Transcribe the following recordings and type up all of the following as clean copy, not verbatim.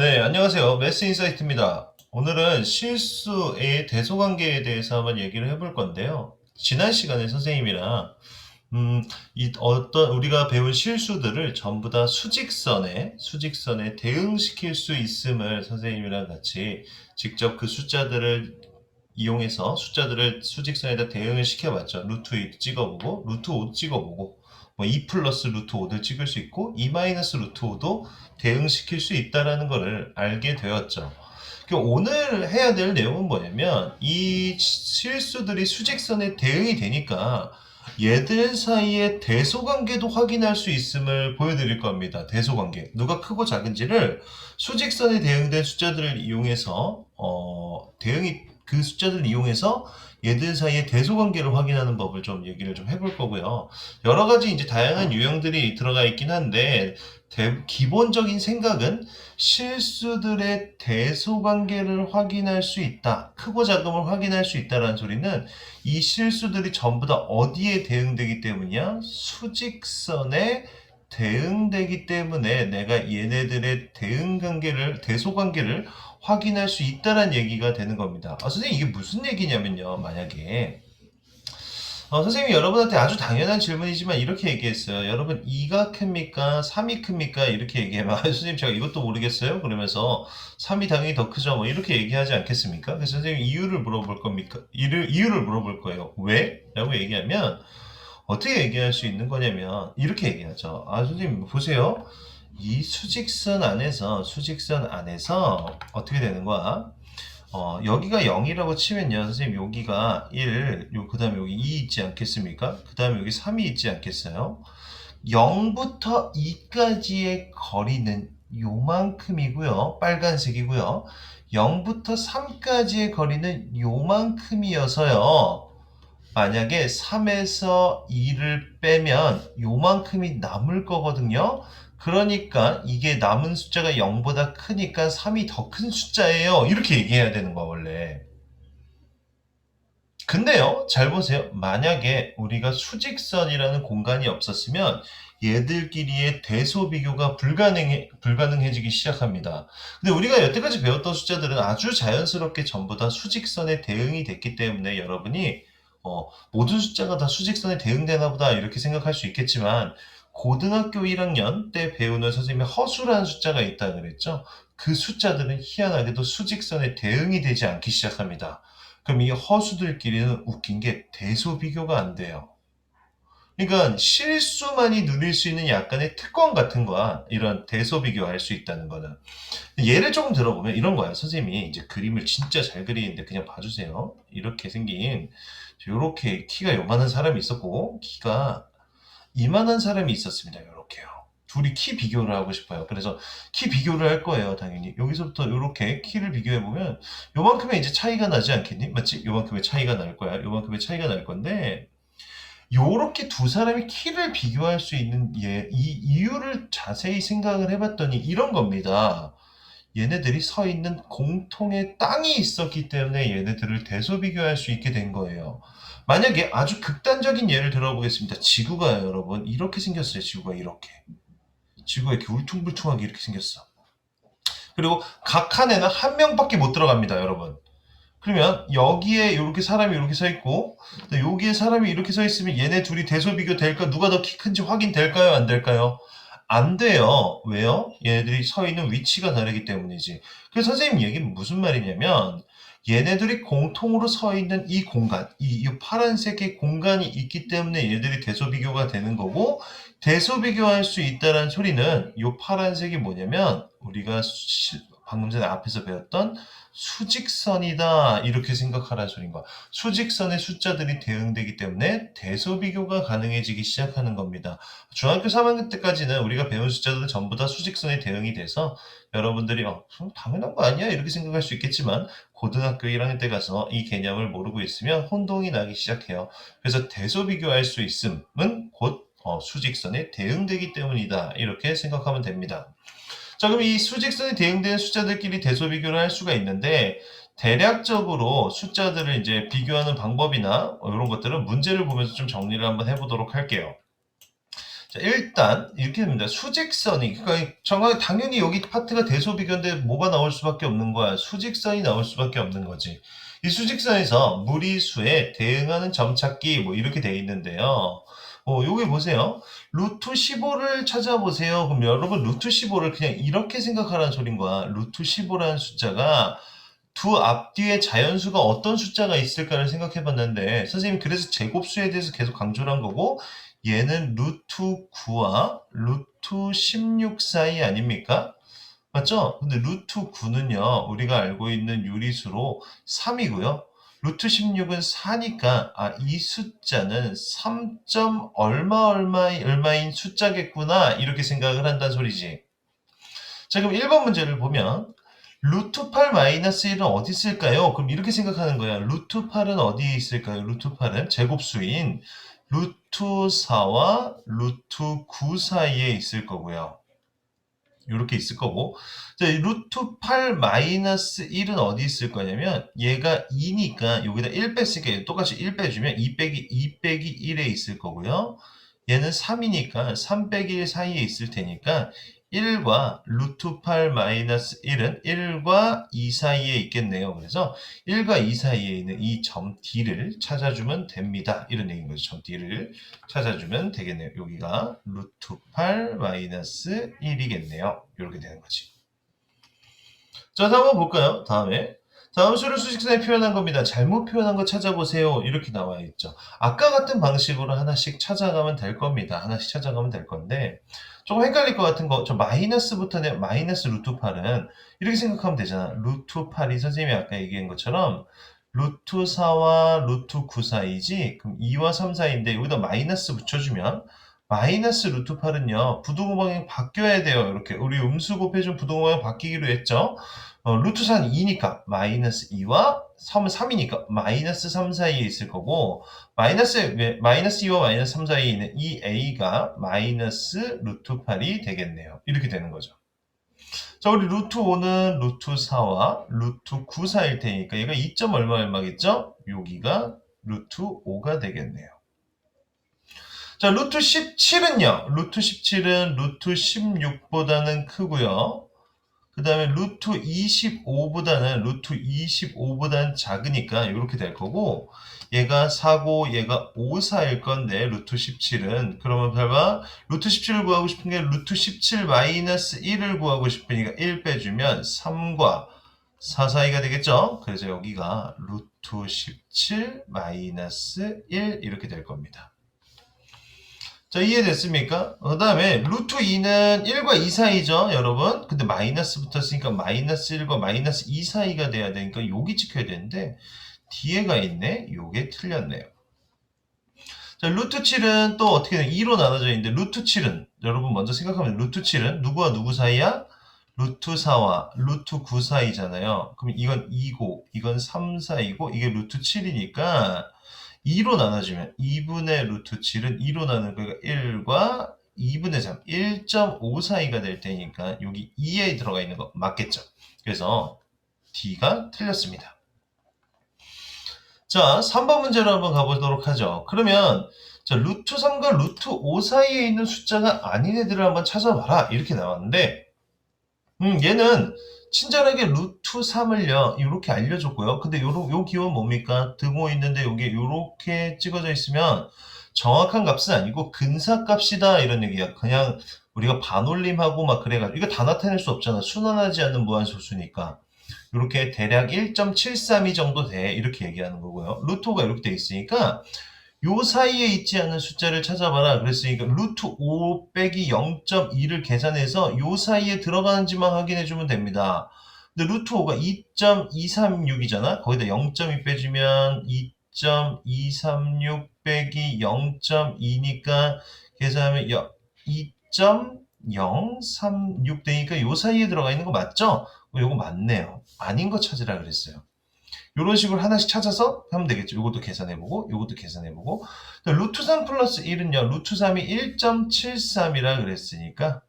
네, 안녕하세요. 매스 인사이트입니다. 오늘은 실수의 대소관계에 대해서 한번 얘기를 해볼 건데요. 지난 시간에 선생님이랑, 우리가 배운 실수들을 전부 다 수직선에 대응시킬 수 있음을 선생님이랑 같이 직접 그 숫자들을 이용해서 숫자들을 수직선에다 대응을 시켜봤죠. 루트 2도 찍어보고, 루트 5도 찍어보고, 뭐 2 플러스 루트 5도 찍을 수 있고, 2 마이너스 루트 5도 대응시킬 수 있다라는 것을 알게 되었죠. 오늘 해야 될 내용은 뭐냐면, 이 실수들이 수직선에 대응이 되니까, 얘들 사이의 대소관계도 확인할 수 있음을 보여드릴 겁니다. 대소관계. 누가 크고 작은지를 수직선에 대응된 숫자들을 이용해서, 그 숫자들을 이용해서 얘들 사이의 대소관계를 확인하는 법을 좀 얘기를 좀 해볼 거고요. 여러 가지 이제 다양한 유형들이 들어가 있긴 한데, 기본적인 생각은 실수들의 대소관계를 확인할 수 있다. 크고 작음을 확인할 수 있다라는 소리는 이 실수들이 전부 다 어디에 대응되기 때문이야? 수직선에 대응되기 때문에 내가 얘네들의 대소관계를 확인할 수 있다는 얘기가 되는 겁니다. 선생님 이게 무슨 얘기냐면요. 만약에 선생님이 여러분한테 아주 당연한 질문이지만 이렇게 얘기했어요. 여러분 2가 큽니까? 3이 큽니까? 이렇게 얘기하면 선생님 제가 이것도 모르겠어요. 그러면서 3이 당연히 더 크죠. 뭐 이렇게 얘기하지 않겠습니까? 그래서 선생님 이유를 물어볼 겁니까? 이유를 물어볼 거예요. 왜? 라고 얘기하면 어떻게 얘기할 수 있는 거냐면 이렇게 얘기하죠. 선생님 보세요. 이 수직선 안에서 어떻게 되는 거야? 여기가 0이라고 치면요. 선생님 여기가 1, 그 다음에 여기 2 있지 않겠습니까? 그 다음에 여기 3이 있지 않겠어요? 0부터 2까지의 거리는 요만큼이고요. 빨간색이고요. 0부터 3까지의 거리는 요만큼이어서요. 만약에 3에서 2를 빼면 요만큼이 남을 거거든요. 그러니까 이게 남은 숫자가 0보다 크니까 3이 더 큰 숫자예요. 이렇게 얘기해야 되는 거야, 원래. 근데요, 잘 보세요. 만약에 우리가 수직선이라는 공간이 없었으면 얘들끼리의 대소비교가 불가능해지기 시작합니다. 근데 우리가 여태까지 배웠던 숫자들은 아주 자연스럽게 전부 다 수직선에 대응이 됐기 때문에 여러분이 모든 숫자가 다 수직선에 대응되나 보다 이렇게 생각할 수 있겠지만 고등학교 1학년 때 배우는 선생님이 허수라는 숫자가 있다 그랬죠. 그 숫자들은 희한하게도 수직선에 대응이 되지 않기 시작합니다. 그럼 이 허수들끼리는 웃긴 게 대소비교가 안 돼요. 그러니까 실수만이 누릴 수 있는 약간의 특권 같은 거야. 이런 대소비교할 수 있다는 거는. 예를 조금 들어보면 이런 거야. 선생님이 이제 그림을 진짜 잘 그리는데 그냥 봐주세요. 이렇게 생긴 요렇게 키가 요만한 사람이 있었고 키가 이만한 사람이 있었습니다. 요렇게요. 둘이 키 비교를 하고 싶어요. 그래서 키 비교를 할 거예요. 당연히. 여기서부터 요렇게 키를 비교해보면 요만큼의 이제 차이가 나지 않겠니? 맞지? 요만큼의 차이가 날 거야. 요만큼의 차이가 날 건데 요렇게 두 사람이 키를 비교할 수 있는 이 이유를 자세히 생각을 해봤더니 이런 겁니다. 얘네들이 서 있는 공통의 땅이 있었기 때문에 얘네들을 대소비교할 수 있게 된 거예요. 만약에 아주 극단적인 예를 들어보겠습니다. 지구가요, 여러분. 이렇게 생겼어요, 지구가 이렇게. 지구가 이렇게 울퉁불퉁하게 이렇게 생겼어. 그리고 각 칸에는 한 명밖에 못 들어갑니다, 여러분. 그러면 여기에 이렇게 사람이 이렇게 서 있고 여기에 사람이 이렇게 서 있으면 얘네 둘이 대소비교 될까? 누가 더 키 큰지 확인될까요? 안 될까요? 안 돼요. 왜요? 얘네들이 서 있는 위치가 다르기 때문이지. 그래서 선생님 얘기는 무슨 말이냐면 얘네들이 공통으로 서 있는 이 공간, 이 파란색의 공간이 있기 때문에 얘네들이 대소비교가 되는 거고 대소비교할 수 있다는 소리는 이 파란색이 뭐냐면 우리가 방금 전에 앞에서 배웠던 수직선이다 이렇게 생각하라는 소린 거야. 수직선의 숫자들이 대응되기 때문에 대소비교가 가능해지기 시작하는 겁니다. 중학교 3학년 때까지는 우리가 배운 숫자들은 전부 다 수직선에 대응이 돼서 여러분들이 당연한 거 아니야? 이렇게 생각할 수 있겠지만 고등학교 1학년 때 가서 이 개념을 모르고 있으면 혼동이 나기 시작해요. 그래서 대소비교할 수 있음은 곧 수직선에 대응되기 때문이다. 이렇게 생각하면 됩니다. 자, 그럼 이 수직선에 대응되는 숫자들끼리 대소비교를 할 수가 있는데 대략적으로 숫자들을 이제 비교하는 방법이나 이런 것들은 문제를 보면서 좀 정리를 한번 해보도록 할게요. 자, 일단 이렇게 됩니다. 수직선이 그러니까 정말 당연히 여기 파트가 대소비교인데 뭐가 나올 수밖에 없는 거야. 수직선이 나올 수밖에 없는 거지. 이 수직선에서 무리수에 대응하는 점 찾기 뭐 이렇게 돼 있는데요. 여기 보세요. 루트 15를 찾아보세요. 그럼 여러분 루트 15를 그냥 이렇게 생각하라는 소린 거야. 루트 15라는 숫자가 두 앞뒤에 자연수가 어떤 숫자가 있을까를 생각해 봤는데 선생님 그래서 제곱수에 대해서 계속 강조를 한 거고 얘는 루트 9와 루트 16 사이 아닙니까? 맞죠? 근데 루트 9는요 우리가 알고 있는 유리수로 3이고요. 루트 16은 4니까 이 숫자는 3. 얼마인 숫자겠구나 이렇게 생각을 한다는 소리지. 자 그럼 1번 문제를 보면 루트 8 마이너스 1은 어디 있을까요? 그럼 이렇게 생각하는 거야. 루트 8은 어디에 있을까요? 루트 8은 제곱수인 루트 4와 루트 9 사이에 있을 거고요. 이렇게 있을 거고 자, 루트 8 마이너스 1은 어디 있을 거냐면 얘가 2니까 여기다 1 뺐으니까 똑같이 1 빼주면 2 빼기 1에 있을 거고요. 얘는 3이니까 3 빼기 1 사이에 있을 테니까 1과 루트 8 마이너스 1은 1과 2 사이에 있겠네요. 그래서 1과 2 사이에 있는 이 점 D를 찾아주면 됩니다. 이런 얘기인 거죠. 점 D를 찾아주면 되겠네요. 여기가 루트 8 마이너스 1이겠네요. 이렇게 되는 거지. 자, 다음 한번 볼까요? 다음 수를 수직선에 표현한 겁니다. 잘못 표현한 거 찾아보세요. 이렇게 나와 있죠. 아까 같은 방식으로 하나씩 찾아가면 될 겁니다. 하나씩 찾아가면 될 건데 조금 헷갈릴 것 같은 거, 저 마이너스부터 마이너스 루트 8은 이렇게 생각하면 되잖아. 루트 8이 선생님이 아까 얘기한 것처럼 루트 4와 루트 9 사이지. 그럼 2와 3 사이인데 여기다 마이너스 붙여주면 마이너스 루트 8은요. 부등호방향 바뀌어야 돼요. 이렇게 우리 음수 곱해준 부등호방향 바뀌기로 했죠. 루트 4는 2니까 마이너스 2와 3은 3이니까 마이너스 3 사이에 있을 거고 마이너스 2와 마이너스 3 사이에 있는 이 a가 마이너스 루트 8이 되겠네요. 이렇게 되는 거죠. 자, 우리 루트 5는 루트 4와 루트 9 사이일 테니까 얘가 2. 얼마겠죠? 여기가 루트 5가 되겠네요. 자, 루트 17은요. 루트 17은 루트 16보다는 크고요. 그 다음에 루트 25보다는 작으니까 이렇게 될 거고 얘가 4고 얘가 5, 4일 건데 루트 17은 그러면 봐봐 루트 17을 구하고 싶은 게 루트 17 마이너스 1을 구하고 싶으니까 1 빼주면 3과 4 사이가 되겠죠. 그래서 여기가 루트 17 마이너스 1 이렇게 될 겁니다. 자, 이해됐습니까? 그 다음에 루트 2는 1과 2 사이죠, 여러분. 근데 마이너스 붙었으니까 마이너스 1과 마이너스 2 사이가 돼야 되니까 여기 찍혀야 되는데 뒤에가 있네. 요게 틀렸네요. 자, 루트 7은 또 어떻게 돼? 2로 나눠져 있는데 루트 7은 여러분 먼저 생각하면 루트 7은 누구와 누구 사이야? 루트 4와 루트 9 사이잖아요. 그럼 이건 2고 이건 3 사이고 이게 루트 7이니까 2로 나눠주면 2분의 루트 7은 2로 나누는 거니까 1과 2분의 3, 1.5 사이가 될 테니까 여기 2에 들어가 있는 거 맞겠죠? 그래서 D가 틀렸습니다. 자, 3번 문제로 한번 가보도록 하죠. 그러면 자, 루트 3과 루트 5 사이에 있는 숫자가 아닌 애들을 한번 찾아봐라. 이렇게 나왔는데 얘는 친절하게 루트 3을요 이렇게 알려줬고요. 근데 요 기호는 뭡니까? 등호 있는데 여기 이렇게 찍어져 있으면 정확한 값은 아니고 근사값이다 이런 얘기야. 그냥 우리가 반올림하고 막 그래가지고 이거 다 나타낼 수 없잖아. 순환하지 않는 무한소수니까. 이렇게 대략 1.732 정도 돼 이렇게 얘기하는 거고요. 루트 5가 이렇게 돼 있으니까 요 사이에 있지 않는 숫자를 찾아봐라. 그랬으니까 루트 5 빼기 0.2를 계산해서 요 사이에 들어가는지만 확인해주면 됩니다. 근데 루트 5가 2.236이잖아. 거기다 0.2 빼주면 2.236 빼기 0.2니까 계산하면 2.036 되니까 요 사이에 들어가 있는 거 맞죠? 요거 맞네요. 아닌 거 찾으라 그랬어요. 이런 식으로 하나씩 찾아서 하면 되겠죠. 이것도 계산해보고, 이것도 계산해보고. 루트 3 플러스 1은요, 루트 3이 1.73이라 그랬으니까,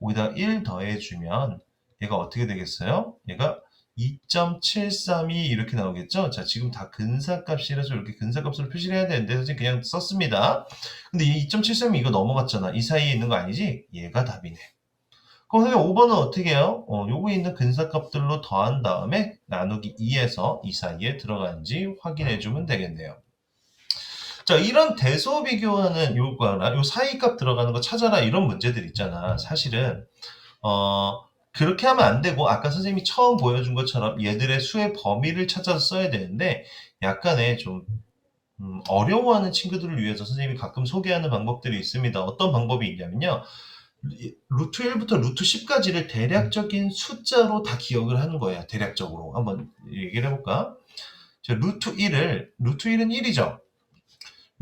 거기다 1 더해주면, 얘가 어떻게 되겠어요? 얘가 2.732 이렇게 나오겠죠? 자, 지금 다 근사값이라서 이렇게 근사값으로 표시를 해야 되는데 선생님 그냥 썼습니다. 근데 이 2.732 이거 넘어갔잖아. 이 사이에 있는 거 아니지? 얘가 답이네. 그럼 선생님 5번은 어떻게 해요? 요거 있는 근사값들로 더한 다음에 나누기 2에서 이 사이에 들어간지 확인해 주면 되겠네요. 자, 이런 대소 비교하는 요거나 요 사이값 들어가는 거 찾아라 이런 문제들 있잖아. 사실은 그렇게 하면 안 되고 아까 선생님이 처음 보여준 것처럼 얘들의 수의 범위를 찾아서 써야 되는데 약간의 좀 어려워하는 친구들을 위해서 선생님이 가끔 소개하는 방법들이 있습니다. 어떤 방법이 있냐면요. 루트 1부터 루트 10까지를 대략적인 숫자로 다 기억을 하는 거예요. 대략적으로. 한번 얘기를 해볼까? 자, 루트 1은 1이죠.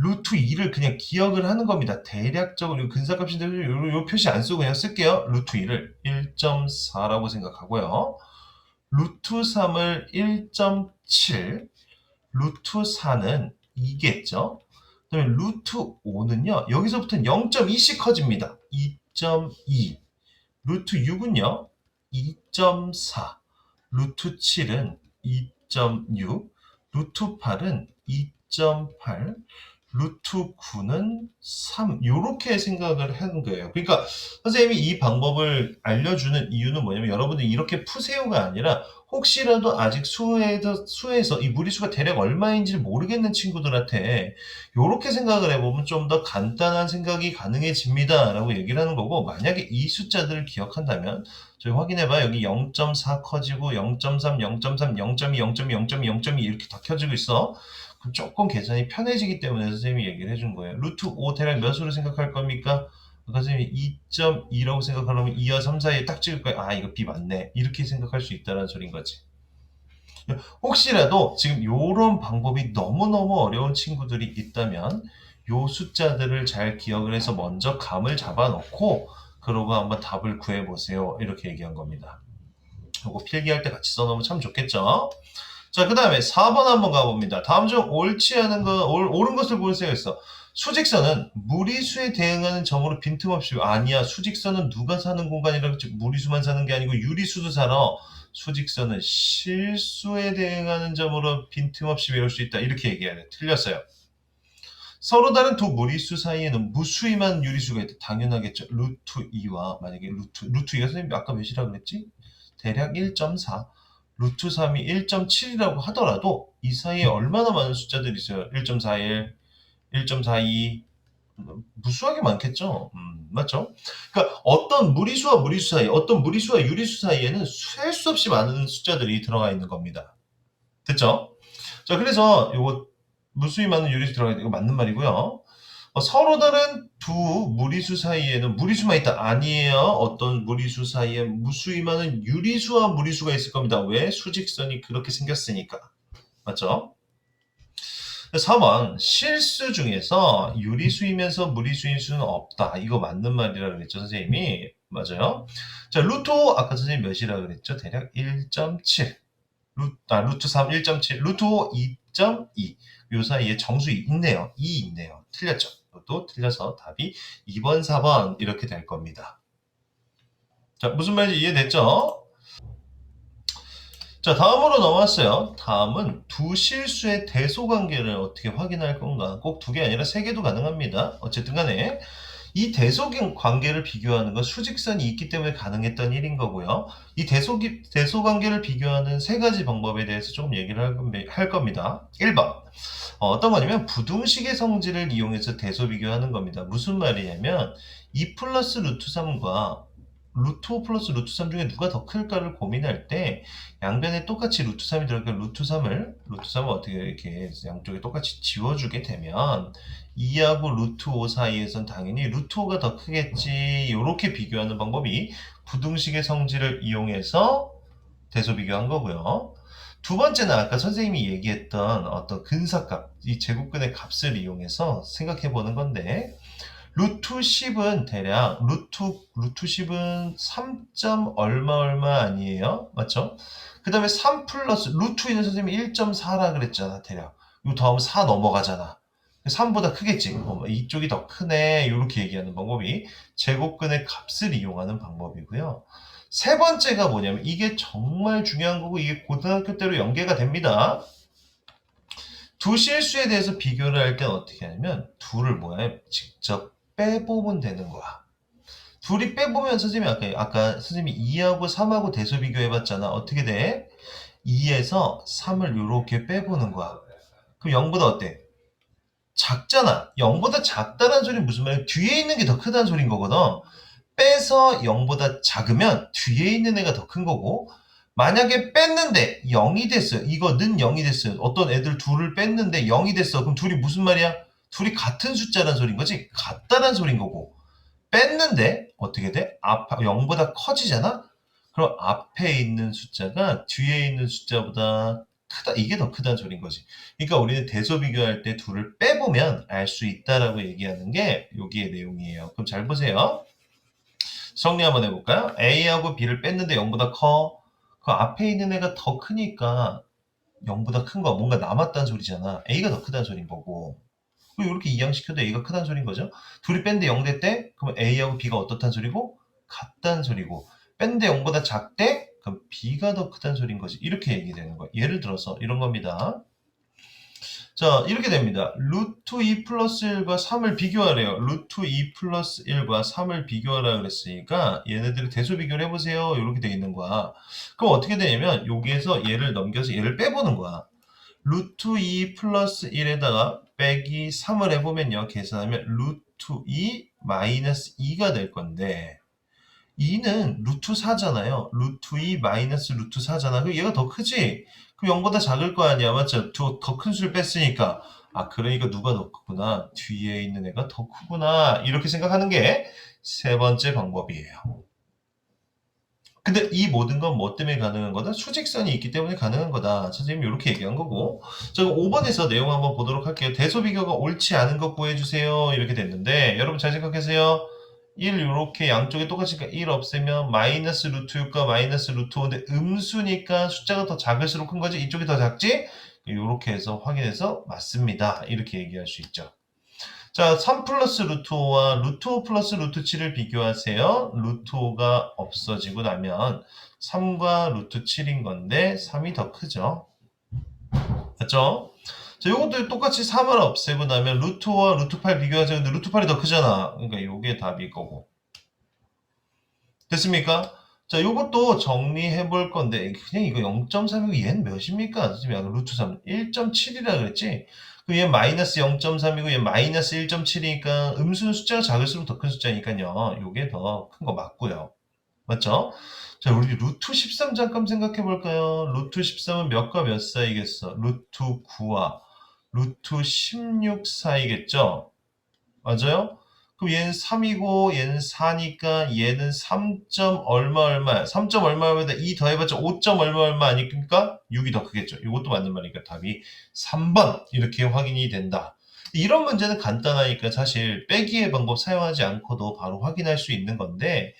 루트 2를 그냥 기억을 하는 겁니다. 대략적으로 근사값인데 요 표시 안 쓰고 그냥 쓸게요. 루트 2를 1.4라고 생각하고요. 루트 3을 1.7, 루트 4는 2겠죠. 그다음에 루트 5는요. 여기서부터는 0.2씩 커집니다. 2.2. 루트 6은요. 2.4. 루트 7은 2.6. 루트 8은 2.8. 루트 9는 3 요렇게 생각을 하는 거예요. 그러니까 선생님이 이 방법을 알려주는 이유는 뭐냐면 여러분들이 이렇게 푸세요가 아니라 혹시라도 아직 수에서 이 무리수가 대략 얼마인지를 모르겠는 친구들한테 요렇게 생각을 해보면 좀 더 간단한 생각이 가능해집니다 라고 얘기를 하는 거고, 만약에 이 숫자들을 기억한다면 저희 확인해봐요. 여기 0.4 커지고 0.3, 0.3, 0.2, 0.2, 0.2, 0.2 이렇게 다 켜지고 있어. 그럼 조금 계산이 편해지기 때문에 선생님이 얘기를 해준 거예요. 루트 5 대략 몇으로 생각할 겁니까? 선생님이 2.2라고 생각하려면 2와 3 사이에 딱 찍을 거예요. 아, 이거 B 맞네. 이렇게 생각할 수 있다는 소린 거지. 혹시라도 지금 이런 방법이 너무너무 어려운 친구들이 있다면 요 숫자들을 잘 기억을 해서 먼저 감을 잡아놓고 그러고 한번 답을 구해보세요. 이렇게 얘기한 겁니다. 요거 필기할 때 같이 써놓으면 참 좋겠죠? 자, 그 다음에 4번 한번 가봅니다. 다음 중 옳지 않은 거, 옳은 것을 고르세요 했어. 수직선은 무리수에 대응하는 점으로 빈틈없이, 아니야. 수직선은 누가 사는 공간이라고 했지? 무리수만 사는 게 아니고 유리수도 살아. 수직선은 실수에 대응하는 점으로 빈틈없이 외울 수 있다. 이렇게 얘기해야 돼. 틀렸어요. 서로 다른 두 무리수 사이에는 무수히만 유리수가 있다. 당연하겠죠. 루트 2와 만약에 루트 2가 선생님 아까 몇이라고 그랬지? 대략 1.4. 루트 3이 1.7이라고 하더라도 이 사이에 얼마나 많은 숫자들이 있어요? 1.41, 1.42, 무수하게 많겠죠. 맞죠? 그러니까 어떤 무리수와 무리수 사이, 어떤 무리수와 유리수 사이에는 셀 수 없이 많은 숫자들이 들어가 있는 겁니다. 됐죠? 자, 그래서 요거 무수히 많은 유리수 들어가 있는 거 맞는 말이고요. 서로 다른 두 무리수 사이에는 무리수만 있다. 아니에요. 어떤 무리수 사이에 무수히 많은 유리수와 무리수가 있을 겁니다. 왜? 수직선이 그렇게 생겼으니까. 맞죠? 4번 실수 중에서 유리수이면서 무리수인 수는 없다. 이거 맞는 말이라고 그랬죠, 선생님이. 맞아요. 자, 루트 5 아까 선생님 몇이라고 그랬죠? 대략 1.7. 루트 3 1.7, 루트 5 2.2. 요 사이에 정수 있네요. 2 있네요. 틀렸죠? 이것도 틀려서 답이 2번, 4번 이렇게 될 겁니다. 자, 무슨 말인지 이해됐죠? 자, 다음으로 넘어왔어요. 다음은 두 실수의 대소관계를 어떻게 확인할 건가? 꼭 두 개 아니라 세 개도 가능합니다. 어쨌든 간에 이 대소관계를 비교하는 건 수직선이 있기 때문에 가능했던 일인 거고요. 이 대소관계를 비교하는 세 가지 방법에 대해서 조금 얘기를 할 겁니다. 1번. 어떤 거냐면 부등식의 성질을 이용해서 대소 비교하는 겁니다. 무슨 말이냐면 2 플러스 루트 3과 루트 5 플러스 루트 3 중에 누가 더 클까를 고민할 때 양변에 똑같이 루트 3이 들어가니까 루트 3을 어떻게 이렇게 양쪽에 똑같이 지워주게 되면 2하고 루트 5 사이에선 당연히 루트 5가 더 크겠지. 이렇게 비교하는 방법이 부등식의 성질을 이용해서 대소 비교한 거고요. 두 번째는 아까 선생님이 얘기했던 어떤 근사값, 이 제곱근의 값을 이용해서 생각해 보는 건데 루트 10은 대략 루트 10은 3. 얼마 아니에요? 맞죠? 그 다음에 3 플러스 루트 있는 선생님이 1.4라 그랬잖아. 대략. 이거 더하면 4 넘어가잖아. 3보다 크겠지. 이쪽이 더 크네. 이렇게 얘기하는 방법이 제곱근의 값을 이용하는 방법이고요. 세 번째가 뭐냐면 이게 정말 중요한 거고 이게 고등학교 때로 연계가 됩니다. 두 실수에 대해서 비교를 할 때는 어떻게 하냐면 둘을 뭐야? 직접 빼보면 되는 거야. 둘이 빼보면 선생님이 아까 선생님이 2하고 3하고 대소 비교해봤잖아. 어떻게 돼? 2에서 3을 이렇게 빼보는 거야. 그럼 0보다 어때? 작잖아. 0보다 작다는 소리는 무슨 말이야? 뒤에 있는 게 더 크다는 소린 거거든. 빼서 0보다 작으면 뒤에 있는 애가 더 큰 거고, 만약에 뺐는데 0이 됐어요. 이거는 0이 됐어요. 어떤 애들 둘을 뺐는데 0이 됐어. 그럼 둘이 무슨 말이야? 둘이 같은 숫자란 소린 거지? 같다란 소린 거고. 뺐는데 어떻게 돼? 0보다 커지잖아? 그럼 앞에 있는 숫자가 뒤에 있는 숫자보다 크다. 이게 더 크다는 소린 거지. 그러니까 우리는 대소 비교할 때 둘을 빼보면 알 수 있다라고 얘기하는 게 여기의 내용이에요. 그럼 잘 보세요. 정리 한번 해볼까요? A하고 B를 뺐는데 0보다 커. 그 앞에 있는 애가 더 크니까 0보다 큰 거 뭔가 남았다는 소리잖아. A가 더 크다는 소린 거고. 그리고 이렇게 이양시켜도 A가 크다는 소린 거죠. 둘이 뺐는데 0 됐대? 그러면 A하고 B가 어떻다는 소리고? 같다는 소리고. 뺐는데 0보다 작대? 그럼 B가 더 크다는 소린 거지. 이렇게 얘기되는 거야. 예를 들어서 이런 겁니다. 자, 이렇게 됩니다. 루트 2 플러스 1과 3을 비교하래요. 루트 2 플러스 1과 3을 비교하라 그랬으니까 얘네들을 대소 비교를 해보세요. 이렇게 돼 있는 거야. 그럼 어떻게 되냐면 여기에서 얘를 넘겨서 얘를 빼보는 거야. 루트 2 플러스 1에다가 빼기 3을 해보면요. 계산하면 루트 2 마이너스 2가 될 건데 2는 루트 4잖아요. 루트 2 마이너스 루트 4잖아. 그럼 얘가 더 크지? 그럼 0보다 작을 거 아니야. 맞죠? 더 큰 수를 뺐으니까. 아, 그러니까 누가 더 크구나. 뒤에 있는 애가 더 크구나. 이렇게 생각하는 게 세 번째 방법이에요. 근데 이 모든 건 뭐 때문에 가능한 거다? 수직선이 있기 때문에 가능한 거다. 선생님이 이렇게 얘기한 거고. 자, 그럼 5번에서 내용 한번 보도록 할게요. 대소비교가 옳지 않은 것 구해주세요. 이렇게 됐는데 여러분 잘 생각하세요. 1 이렇게 양쪽에 똑같으니까 1 없애면 마이너스 루트 6과 마이너스 루트 5인데 음수니까 숫자가 더 작을수록 큰 거지? 이쪽이 더 작지? 이렇게 해서 확인해서 맞습니다. 이렇게 얘기할 수 있죠. 자, 3 플러스 루트 5와 루트 5 플러스 루트 7을 비교하세요. 루트 5가 없어지고 나면 3과 루트 7인 건데 3이 더 크죠. 맞죠? 자, 요것도 똑같이 3을 없애고 나면 루트 5와 루트 8 비교하세요. 근데 루트 8이 더 크잖아. 그러니까 요게 답일 거고. 됐습니까? 자, 요것도 정리해 볼 건데 그냥 이거 0.3이고 얘는 몇입니까? 지금 약간 루트 3 1.7이라 그랬지? 그럼 얘 마이너스 0.3이고 얘 마이너스 1.7이니까 음수는 숫자가 작을수록 더 큰 숫자니까요. 요게 더 큰 거 맞고요. 맞죠? 자, 우리 루트 13 잠깐 생각해 볼까요? 루트 13은 몇과 몇 사이겠어? 루트 9와 루트 16 사이겠죠? 맞아요? 그럼 얘는 3이고 얘는 4니까 얘는 3. 얼마 얼마야? 3. 얼마 얼마다 2 더해봤자 5. 얼마 얼마 아니니까 6이 더 크겠죠. 이것도 맞는 말이니까 답이 3번 이렇게 확인이 된다. 이런 문제는 간단하니까 사실 빼기의 방법 사용하지 않고도 바로 확인할 수 있는 건데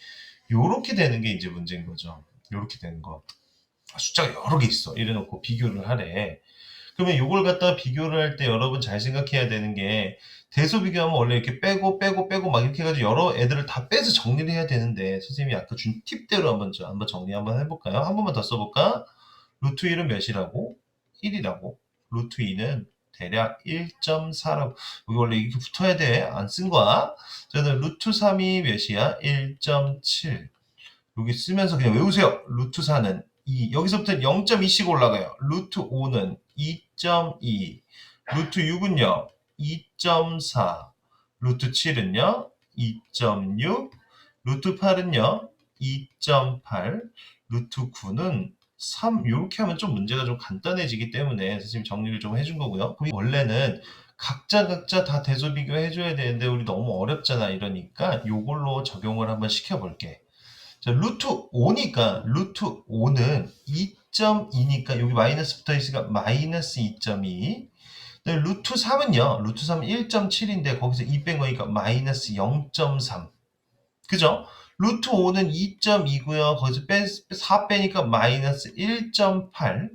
요렇게 되는 게 이제 문제인 거죠. 요렇게 되는 거. 숫자가 여러 개 있어. 이래놓고 비교를 하래. 그러면 요걸 갖다가 비교를 할 때 여러분 잘 생각해야 되는 게 대소 비교하면 원래 이렇게 빼고 막 이렇게 해가지고 여러 애들을 다 빼서 정리를 해야 되는데 선생님이 아까 준 팁대로 한번 정리 한번 해볼까요? 한 번만 더 써볼까? 루트 1은 몇이라고? 1이라고. 루트 2는 대략 1.4라고. 여기 원래 이렇게 붙어야 돼. 안 쓴 거야. 저는 루트 3이 몇이야? 1.7. 여기 쓰면서 그냥 외우세요. 루트 4는 2. 여기서부터 0.2씩 올라가요. 루트 5는 2.2. 루트 6은요. 2.4. 루트 7은요. 2.6. 루트 8은요. 2.8. 루트 9는 3. 이렇게 하면 좀 문제가 좀 간단해지기 때문에 선생님 정리를 좀 해준 거고요. 원래는 각자 다 대소 비교해줘야 되는데 우리 너무 어렵잖아 이러니까 이걸로 적용을 한번 시켜볼게. 자, 루트 5니까 루트 5는 2.2니까 여기 마이너스 붙어 있으니까 마이너스 2.2. 루트 3은요. 루트 3은 1.7인데 거기서 2 뺀 거니까 마이너스 0.3. 그죠? 루트 5는 2.2고요. 거기서 4 빼니까 마이너스 1.8.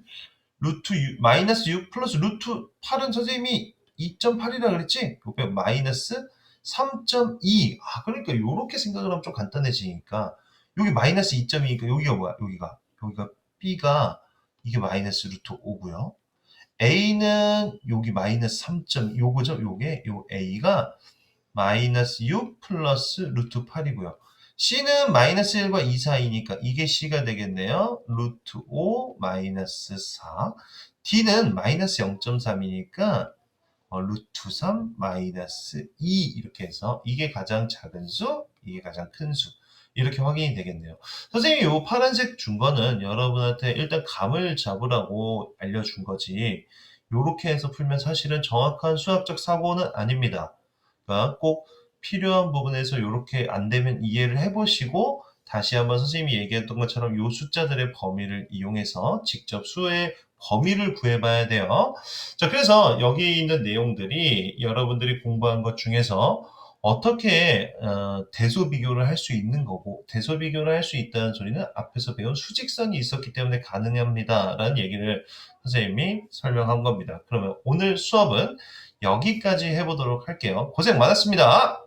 루트 6, 마이너스 6 플러스 루트 8은 선생님이 2.8이라 그랬지? 요게 마이너스 3.2. 그러니까 요렇게 생각을 하면 좀 간단해지니까 여기 마이너스 2.2니까 여기가 뭐야? 여기가 B가 이게 마이너스 루트 5고요. A는 여기 마이너스 3. 요거죠? 요게 요 A가 마이너스 6 플러스 루트 8이고요. C는 마이너스 1과 2 사이니까 이게 C가 되겠네요. 루트 5 마이너스 4. D는 마이너스 0.3이니까 루트 3 마이너스 2 이렇게 해서 이게 가장 작은 수, 이게 가장 큰 수. 이렇게 확인이 되겠네요. 선생님이 요 파란색 준 거는 여러분한테 일단 감을 잡으라고 알려준 거지. 요렇게 해서 풀면 사실은 정확한 수학적 사고는 아닙니다. 그러니까 꼭 필요한 부분에서 요렇게 안 되면 이해를 해보시고 다시 한번 선생님이 얘기했던 것처럼 요 숫자들의 범위를 이용해서 직접 수의 범위를 구해봐야 돼요. 자, 그래서 여기 있는 내용들이 여러분들이 공부한 것 중에서 어떻게 대소 비교를 할 수 있는 거고, 대소 비교를 할 수 있다는 소리는 앞에서 배운 수직선이 있었기 때문에 가능합니다라는 얘기를 선생님이 설명한 겁니다. 그러면 오늘 수업은 여기까지 해보도록 할게요. 고생 많았습니다.